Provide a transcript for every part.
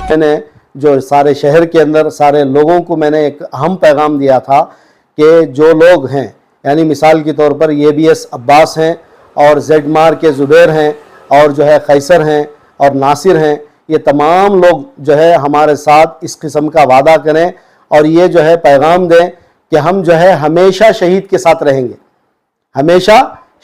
میں نے جو سارے شہر کے اندر سارے لوگوں کو میں نے ایک اہم پیغام دیا تھا کہ جو لوگ ہیں، یعنی مثال کے طور پر یہ بی ایس عباس ہیں اور زیڈ مار کے زبیر ہیں اور جو ہے قیصر ہیں اور ناصر ہیں، یہ تمام لوگ جو ہے ہمارے ساتھ اس قسم کا وعدہ کریں اور یہ جو ہے پیغام دیں کہ ہم جو ہے ہمیشہ شہید کے ساتھ رہیں گے، ہمیشہ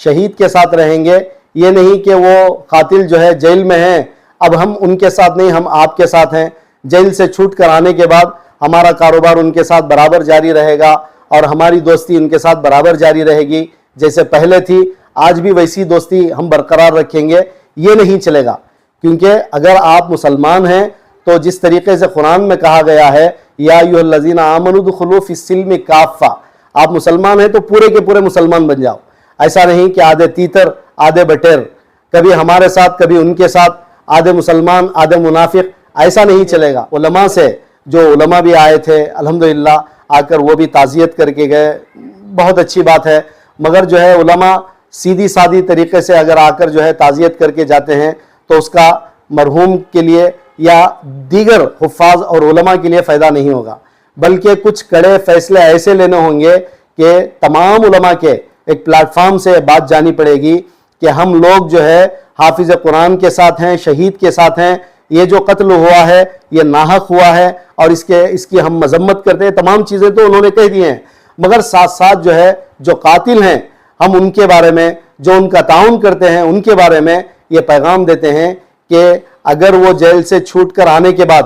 شہید کے ساتھ رہیں گے۔ یہ نہیں کہ وہ قاتل جو ہے جیل میں ہیں، اب ہم ان کے ساتھ نہیں، ہم آپ کے ساتھ ہیں۔ جیل سے چھوٹ کر آنے کے بعد ہمارا کاروبار ان کے ساتھ برابر جاری رہے گا اور ہماری دوستی ان کے ساتھ برابر جاری رہے گی، جیسے پہلے تھی آج بھی ویسی دوستی ہم برقرار رکھیں گے۔ یہ نہیں چلے گا، کیونکہ اگر آپ مسلمان ہیں تو جس طریقے سے قرآن میں کہا گیا ہے یا ایھا الذین آمنوا ادخلوا فی السلم کافہ، آپ مسلمان ہیں تو پورے کے پورے مسلمان بن جاؤ۔ ایسا نہیں کہ آدھے تیتر آدھے بٹیر، کبھی ہمارے ساتھ کبھی ان کے ساتھ، آدھے مسلمان آدھے منافق، ایسا نہیں چلے گا۔ علماء سے جو علماء بھی آئے تھے الحمدللہ آ کر وہ بھی تعزیت کر کے گئے، بہت اچھی بات ہے، مگر جو ہے علماء سیدھی سادھی طریقے سے اگر آ کر جو ہے تعزیت کر کے جاتے ہیں تو اس کا مرحوم کے لیے یا دیگر حفاظ اور علماء کے لیے فائدہ نہیں ہوگا، بلکہ کچھ کڑے فیصلے ایسے لینے ہوں گے کہ تمام علماء کے ایک پلیٹ فارم سے بات جانی پڑے گی کہ ہم لوگ جو ہے حافظ قرآن کے ساتھ ہیں، شہید کے ساتھ ہیں، یہ جو قتل ہوا ہے یہ ناحق ہوا ہے اور اس کی ہم مذمت کرتے ہیں۔ تمام چیزیں تو انہوں نے کہہ دی ہیں، مگر ساتھ ساتھ جو ہے جو قاتل ہیں ہم ان کے بارے میں، جو ان کا تعاون کرتے ہیں ان کے بارے میں یہ پیغام دیتے ہیں کہ اگر وہ جیل سے چھوٹ کر آنے کے بعد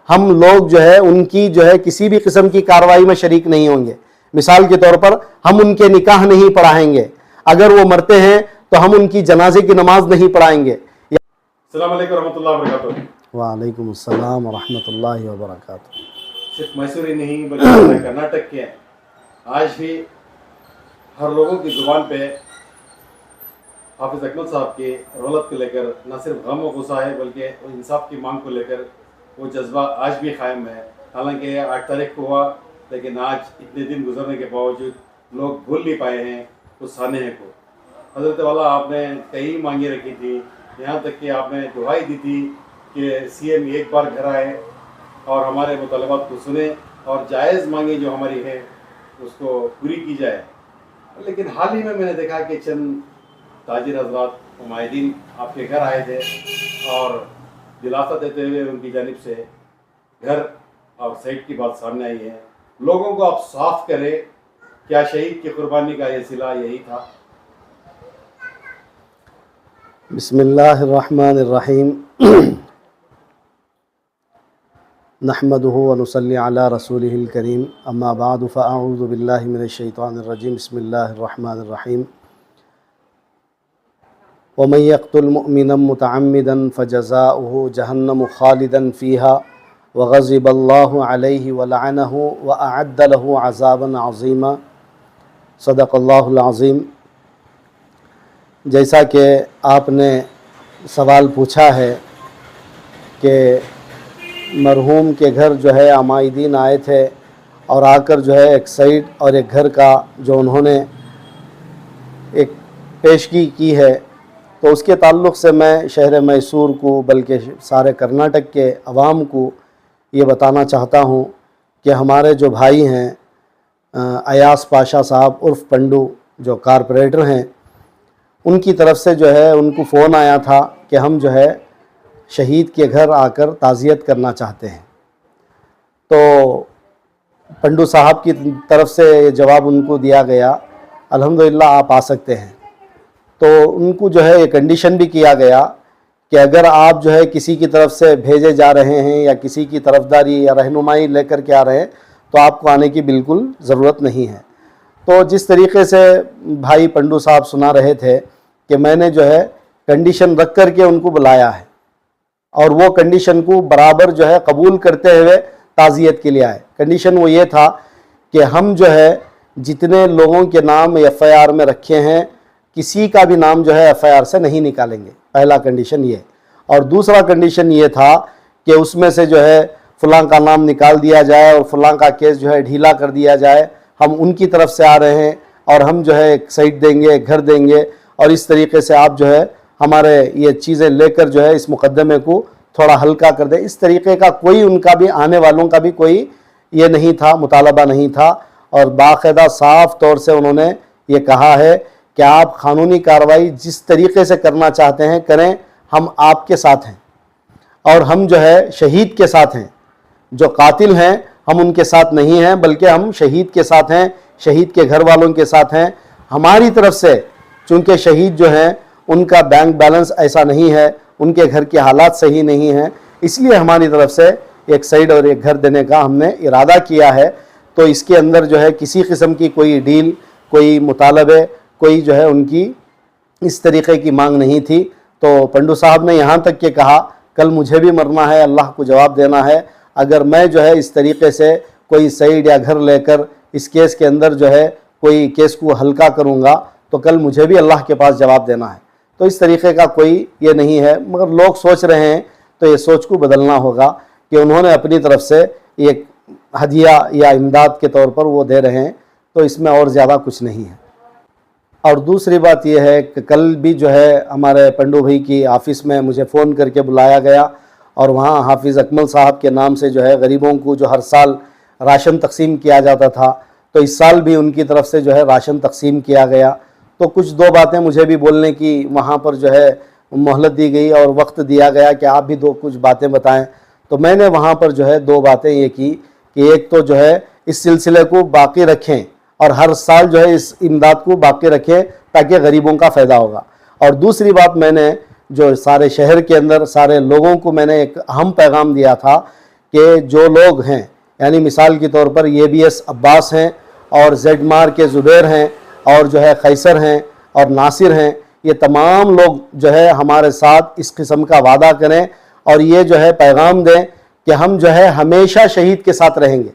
ہم لوگ جو ہے ان کی جو ہے کسی بھی قسم کی کارروائی میں شریک نہیں ہوں گے۔ مثال کے طور پر ہم ان کے نکاح نہیں پڑھائیں گے، اگر وہ مرتے ہیں تو ہم ان کی جنازے کی نماز نہیں پڑھائیں گے۔ السلام علیکم ورحمۃ اللہ وبرکاتہ۔ وعلیکم السلام ورحمۃ اللہ وبرکاتہ۔ صرف میسور ہی نہیں بلکہ کرناٹک کے آج بھی ہر لوگوں کی زبان پہ حافظ اکمل صاحب کی رولت کو لے کر نہ صرف غم و غصہ ہے بلکہ انصاف کی مانگ کو لے کر وہ جذبہ آج بھی قائم ہے۔ حالانکہ 8 تاریخ کو ہوا، لیکن آج اتنے دن گزرنے کے باوجود لوگ بھول نہیں پائے ہیں اس سانحے کو۔ حضرت والا آپ نے کئی مانگیں رکھی تھی، یہاں تک کہ آپ نے دعائی دی تھی کہ سی ایم ایک بار گھر آئے اور ہمارے مطالبات کو سنیں اور جائز مانگیں جو ہماری ہیں اس کو پوری کی جائے۔ لیکن حال ہی میں نے دیکھا کہ چند تاجر حضرات معاہدین آپ کے گھر آئے تھے اور دلاسا دیتے ہوئے ان کی جانب سے گھر اور سائٹ کی بات سامنے آئی ہے۔ لوگوں کو آپ صاف کریں، کیا شہید کی قربانی کا یہ صلہ یہی تھا؟ بسم اللہ الرحمن الرحیم، نحمده ونصلی علی رسولہ الکریم، اما بعد فاعوذ باللہ من الشیطان الرجیم، بسم اللہ الرحمن الرحیم۔ ومن يقتل مؤمنا متعمدا فجزاؤه جہنم خالدا فيها وغضب اللہ علیہ ولعنہ وأعد له عذابا عظیما، صدق اللہ العظیم۔ جیسا کہ آپ نے سوال پوچھا ہے کہ مرحوم کے گھر جو ہے عمائدین آئے تھے اور آ کر جو ہے ایک سائٹ اور ایک گھر کا جو انہوں نے ایک پیشگی کی ہے، تو اس کے تعلق سے میں شہر میسور کو بلکہ سارے کرناٹک کے عوام کو یہ بتانا چاہتا ہوں کہ ہمارے جو بھائی ہیں ایاز پاشا صاحب عرف پنڈو جو کارپوریٹر ہیں، ان کی طرف سے جو ہے ان کو فون آیا تھا کہ ہم جو ہے شہید کے گھر آ کر تعزیت کرنا چاہتے ہیں۔ تو پنڈو صاحب کی طرف سے جواب ان کو دیا گیا الحمدللہ آپ آ سکتے ہیں۔ تو ان کو جو ہے یہ کنڈیشن بھی کیا گیا کہ اگر آپ جو ہے کسی کی طرف سے بھیجے جا رہے ہیں یا کسی کی طرفداری یا رہنمائی لے کر کے آ رہے ہیں تو آپ کو آنے کی بالکل ضرورت نہیں ہے۔ تو جس طریقے سے بھائی پنڈو صاحب سنا رہے تھے کہ میں نے جو ہے کنڈیشن رکھ کر کے ان کو بلایا ہے اور وہ کنڈیشن کو برابر جو ہے قبول کرتے ہوئے تعزیت کے لیے آئے۔ کنڈیشن وہ یہ تھا کہ ہم جو ہے جتنے لوگوں کے نام ایف آئی آر میں رکھے ہیں کسی کا بھی نام جو ہے ایف آئی آر سے نہیں نکالیں گے، پہلا کنڈیشن یہ۔ اور دوسرا کنڈیشن یہ تھا کہ اس میں سے جو ہے فلاں کا نام نکال دیا جائے اور فلاں کا کیس جو ہے ڈھیلا کر دیا جائے، ہم ان کی طرف سے آ رہے ہیں اور ہم جو ہے ایک سائٹ دیں گے، ایک گھر دیں گے، اور اس طریقے سے آپ جو ہے ہمارے یہ چیزیں لے کر جو ہے اس مقدمے کو थोड़ा हल्का कर दे, इस तरीके का कोई उनका भी आने वालों का भी कोई ये नहीं था, मुतालबा नहीं था। और बाकायदा साफ तौर से उन्होंने ये कहा है कि आप कानूनी कार्रवाई जिस तरीके से करना चाहते हैं करें, हम आपके साथ हैं और हम जो है शहीद के साथ हैं। जो कातिल हैं हम उनके साथ नहीं हैं, बल्कि हम शहीद के साथ हैं, शहीद के घर वालों के साथ हैं। हमारी तरफ से चूँकि शहीद जो हैं उनका बैंक बैलेंस ऐसा नहीं है, उनके घर के हालात सही नहीं हैं, इसलिए हमारी तरफ से एक साइड और एक घर देने का हमने इरादा किया है। तो इसके अंदर जो है किसी किस्म की कोई डील, कोई मुतालबे, कोई जो है उनकी इस तरीके की मांग नहीं थी। तो पंडू साहब ने यहाँ तक के कहा कल मुझे भी मरना है, अल्लाह को जवाब देना है। अगर मैं जो है इस तरीके से कोई साइड या घर लेकर इस केस के अंदर जो है कोई केस को हल्का करूँगा तो कल मुझे भी अल्लाह के पास जवाब देना है। तो इस तरीके का कोई ये नहीं है, मगर लोग सोच रहे हैं तो ये सोच को बदलना होगा कि उन्होंने अपनी तरफ से एक हदिया या इमदाद के तौर पर वो दे रहे हैं, तो इसमें और ज़्यादा कुछ नहीं है। और दूसरी बात यह है कि कल भी जो है हमारे पंडू भाई की ऑफ़िस में मुझे फ़ोन करके बुलाया गया और वहाँ हाफिज़ अकमल साहब के नाम से जो है गरीबों को जो हर साल राशन तकसीम किया जाता था, तो इस साल भी उनकी तरफ से जो है राशन तकसीम किया गया। तो कुछ दो बातें मुझे भी बोलने की वहाँ पर जो है मोहलत दी गई और वक्त दिया गया कि आप भी दो कुछ बातें बताएं। तो मैंने वहाँ पर जो है दो बातें ये की कि एक तो जो है इस सिलसिले को बाकी रखें और हर साल जो है इस इमदाद को बाकी रखें ताकि गरीबों का फ़ायदा होगा। और दूसरी बात मैंने जो सारे शहर के अंदर सारे लोगों को मैंने एक अहम पैगाम दिया था कि जो लोग हैं, यानी मिसाल के तौर पर ABS अब्बास हैं और जेडमार के ज़ुबैर हैं और जो है खैसर हैं और नासिर हैं, ये तमाम लोग जो है हमारे साथ इस किस्म का वादा करें और ये जो है पैगाम दें कि हम जो है हमेशा शहीद के साथ रहेंगे,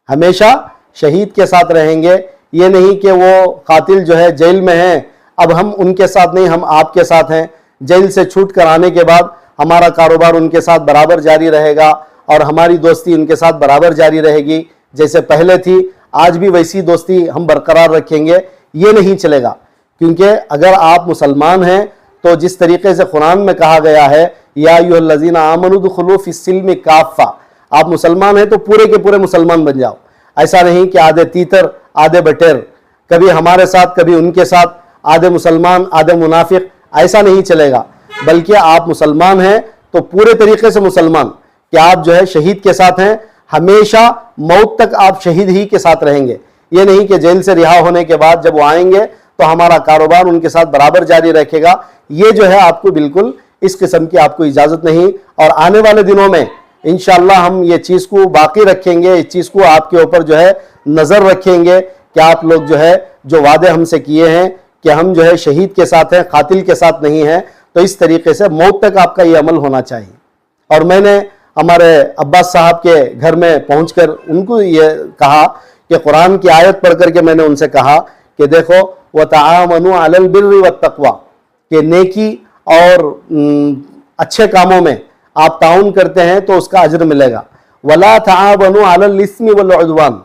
हमेशा शहीद के साथ रहेंगे। ये नहीं कि वो कातिल जो है जेल में हैं, अब हम उनके साथ नहीं, हम आपके साथ हैं। जेल से छूट कर आने के बाद हमारा कारोबार उनके साथ बराबर जारी रहेगा और हमारी दोस्ती उनके साथ बराबर जारी रहेगी, जैसे पहले थी आज भी वैसी दोस्ती हम बरकरार रखेंगे। ये नहीं चलेगा, क्योंकि अगर आप मुसलमान हैं तो जिस तरीके से कुरान में कहा गया है या अय्युहल्लज़ीना आमनू दुखुलू फिस्सिल्मि काफ़ा, आप मुसलमान हैं तो पूरे के पूरे मुसलमान बन जाओ। ऐसा नहीं कि आधे तीतर आधे बटेर, कभी हमारे साथ कभी उनके साथ, आधे मुसलमान आधे मुनाफिक, ऐसा नहीं चलेगा। बल्कि आप मुसलमान हैं तो पूरे तरीके से मुसलमान, कि आप जो है शहीद के साथ हैं, हमेशा मौत तक आप शहीद ही के साथ रहेंगे। ये नहीं कि जेल से रिहा होने के बाद जब वो आएंगे तो हमारा कारोबार उनके साथ बराबर जारी रखेगा। ये जो है आपको बिल्कुल इस किस्म की आपको इजाज़त नहीं। और आने वाले दिनों में इंशाअल्लाह हम ये चीज़ को बाकी रखेंगे, इस चीज़ को आपके ऊपर जो है नज़र रखेंगे कि आप लोग जो है जो वादे हमसे किए हैं कि हम जो है शहीद के साथ हैं, कातिल के साथ नहीं हैं, तो इस तरीके से मौत तक आपका ये अमल होना चाहिए। और मैंने हमारे अब्बास साहब के घर में पहुंचकर उनको ये कहा कि कुरान की आयत पढ़ करके मैंने उनसे कहा कि देखो व तआमनु अलल बिर्रि वत तक़वा, कि नेकी और अच्छे कामों में आप ताउन करते हैं तो उसका अज्र मिलेगा। वला तआवनु अलल इस्मि वल उद्वान,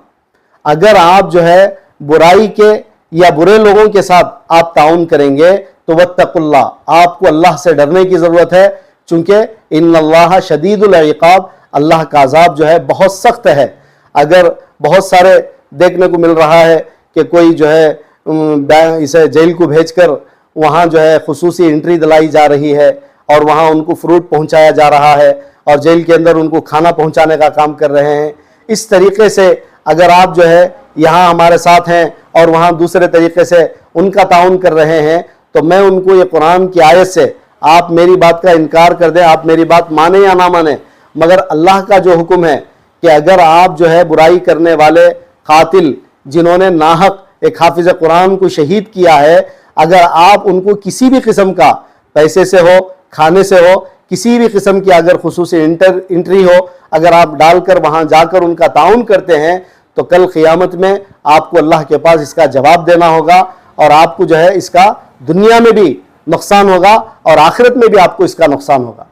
अगर आप जो है बुराई के या बुरे लोगों के साथ आप ताउन करेंगे तो वत्तकुल्लाह, आपको अल्लाह से डरने की ज़रूरत है, चूँकि इन्नल्लाह शदीदुल इक़ाब, अल्लाह का अज़ाब जो है बहुत सख्त है। अगर बहुत सारे देखने को मिल रहा है कि कोई जो है इसे जेल को भेजकर वहाँ जो है खुसूसी एंट्री दिलाई जा रही है और वहाँ उनको फ्रूट पहुँचाया जा रहा है और जेल के अंदर उनको खाना पहुँचाने का काम कर रहे हैं। इस तरीके से अगर आप जो है यहाँ हमारे साथ हैं और वहाँ दूसरे तरीके से उनका ताउन कर रहे हैं, तो मैं उनको ये कुरान की आयत से आप मेरी बात का इनकार कर दें, आप मेरी बात माने या ना माने, मगर अल्लाह का जो हुक्म है कि अगर आप जो है बुराई करने वाले कातिल जिन्होंने नाहक एक हाफिज कुरान को शहीद किया है, अगर आप उनको किसी भी किस्म का पैसे से हो, खाने से हो, किसी भी किस्म की अगर खुसूसी एंट्री हो, अगर आप डालकर वहाँ जाकर उनका ताउन करते हैं तो कल क़ियामत में आपको अल्लाह के पास इसका जवाब देना होगा और आपको जो है इसका दुनिया में भी नुकसान होगा और आखिरत में भी आपको इसका नुकसान होगा।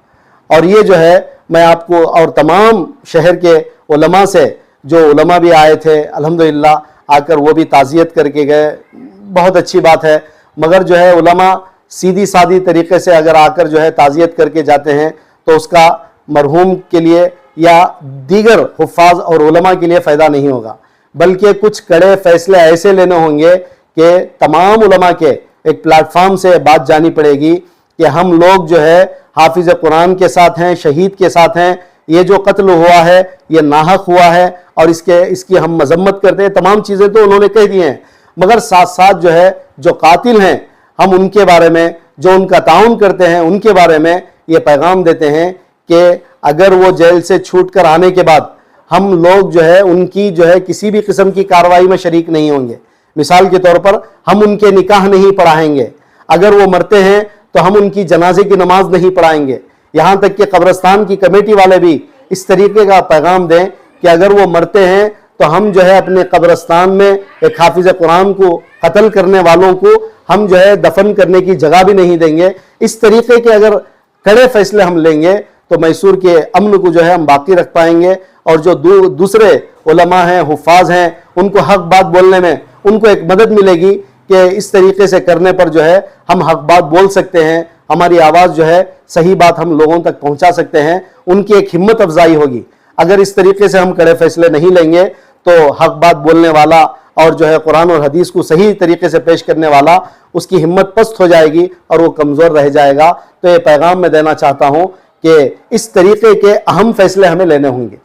और ये जो है मैं आपको और तमाम शहर के उलमा से, जो उलमा भी आए थे अल्हम्दुलिल्लाह आकर वो भी ताज़ियत करके गए, बहुत अच्छी बात है। मगर जो है उलमा सीधी सादी तरीके से अगर आकर जो है ताज़ियत करके जाते हैं तो उसका मरहूम के लिए या दीगर हुफ़ाज और उलमा के लिए फ़ायदा नहीं होगा, बल्कि कुछ कड़े फ़ैसले ऐसे लेने होंगे कि तमाम उलमा के एक प्लेटफार्म से बात जानी पड़ेगी कि हम लोग जो है हाफिज़ कुरान के साथ हैं, शहीद के साथ हैं, ये जो कत्ल हुआ है ये नाहक हुआ है और इसकी हम मजम्मत करते हैं। तमाम चीज़ें तो उन्होंने कह दी हैं, मगर साथ साथ जो है जो कातिल हैं हम उनके बारे में, जो उनका ताउन करते हैं उनके बारे में ये पैगाम देते हैं कि अगर वो जेल से छूट कर आने के बाद हम लोग जो है उनकी जो है किसी भी किस्म की कार्रवाई में शरीक नहीं होंगे। मिसाल के तौर पर हम उनके निकाह नहीं पढ़ाएंगे, अगर वो मरते हैं तो हम उनकी जनाजे की नमाज नहीं पढ़ाएंगे। यहाँ तक कि कब्रिस्तान की कमेटी वाले भी इस तरीके का पैगाम दें कि अगर वो मरते हैं तो हम जो है अपने कब्रिस्तान में एक हाफिज़ कुरान को कत्ल करने वालों को हम जो है दफन करने की जगह भी नहीं देंगे। इस तरीके के अगर कड़े फैसले हम लेंगे तो मैसूर के अमन को जो है हम बाकी रख पाएंगे, और जो दूसरे उलमा हैं, हुफ़ाज हैं, उनको हक बात बोलने में उनको एक मदद मिलेगी कि इस तरीके से करने पर जो है हम हक बात बोल सकते हैं, हमारी आवाज़ जो है सही बात हम लोगों तक पहुंचा सकते हैं, उनकी एक हिम्मत अफजाई होगी। अगर इस तरीके से हम कड़े फैसले नहीं लेंगे तो हक बात बोलने वाला और जो है कुरान और हदीस को सही तरीके से पेश करने वाला, उसकी हिम्मत पस्त हो जाएगी और वो कमज़ोर रह जाएगा। तो ये पैगाम मैं देना चाहता हूँ कि इस तरीके के अहम फैसले हमें लेने होंगे।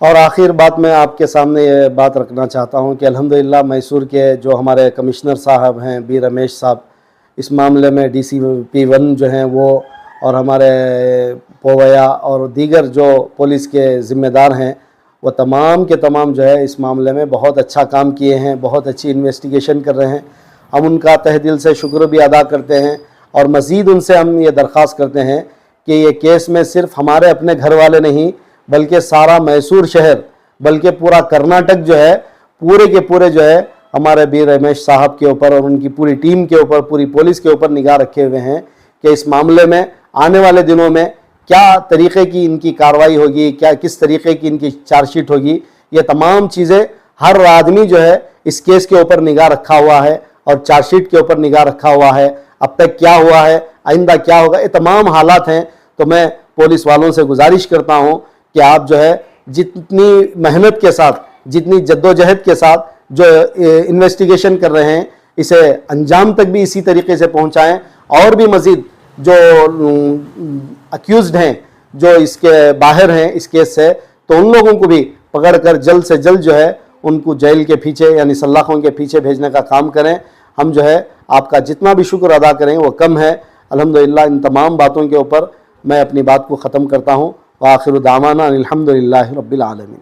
और आखिर बात मैं आपके सामने ये बात रखना चाहता हूँ कि अल्हम्दुलिल्लाह मैसूर के जो हमारे कमिश्नर साहब हैं बी रमेश साहब, इस मामले में DCP1 जो हैं वो, और हमारे पोवया और दीगर जो पुलिस के ज़िम्मेदार हैं वो तमाम के तमाम जो है इस मामले में बहुत अच्छा काम किए हैं, बहुत अच्छी इन्वेस्टिगेशन कर रहे हैं। हम उनका तहे दिल से शुक्र भी अदा करते हैं और मज़ीद उनसे हम ये दरख्वास्त करते हैं कि ये केस में सिर्फ हमारे अपने घर वाले नहीं बल्कि सारा मैसूर शहर, बल्कि पूरा कर्नाटक जो है पूरे के पूरे जो है हमारे बी रमेश साहब के ऊपर और उनकी पूरी टीम के ऊपर, पूरी पुलिस के ऊपर निगाह रखे हुए हैं कि इस मामले में आने वाले दिनों में क्या तरीक़े की इनकी कार्रवाई होगी, क्या किस तरीक़े की इनकी चार्जशीट होगी। ये तमाम चीज़ें हर आदमी जो है इस केस के ऊपर निगाह रखा हुआ है और चार्जशीट के ऊपर निगाह रखा हुआ है। अब तक क्या हुआ है, आइंदा क्या होगा, ये तमाम हालात हैं। तो मैं पुलिस वालों से गुजारिश करता हूँ कि आप जो है जितनी मेहनत के साथ, जितनी जद्दोजहद के साथ जो इन्वेस्टिगेशन कर रहे हैं इसे अंजाम तक भी इसी तरीके से पहुँचाएँ, और भी मज़ीद जो अक्यूज़्ड हैं जो इसके बाहर हैं इस केस से, तो उन लोगों को भी पकड़ कर जल्द से जल्द जो है उनको जेल के पीछे यानी सल्लाखों के पीछे भेजने का काम करें। हम जो है आपका जितना भी शुक्र अदा करें वो कम है। अल्हम्दुलिल्लाह इन तमाम बातों के ऊपर मैं अपनी बात को ख़त्म करता हूँ। व आखिर दावाना अनिल हम्दुलिल्लाहि रब्बिल आलमीन।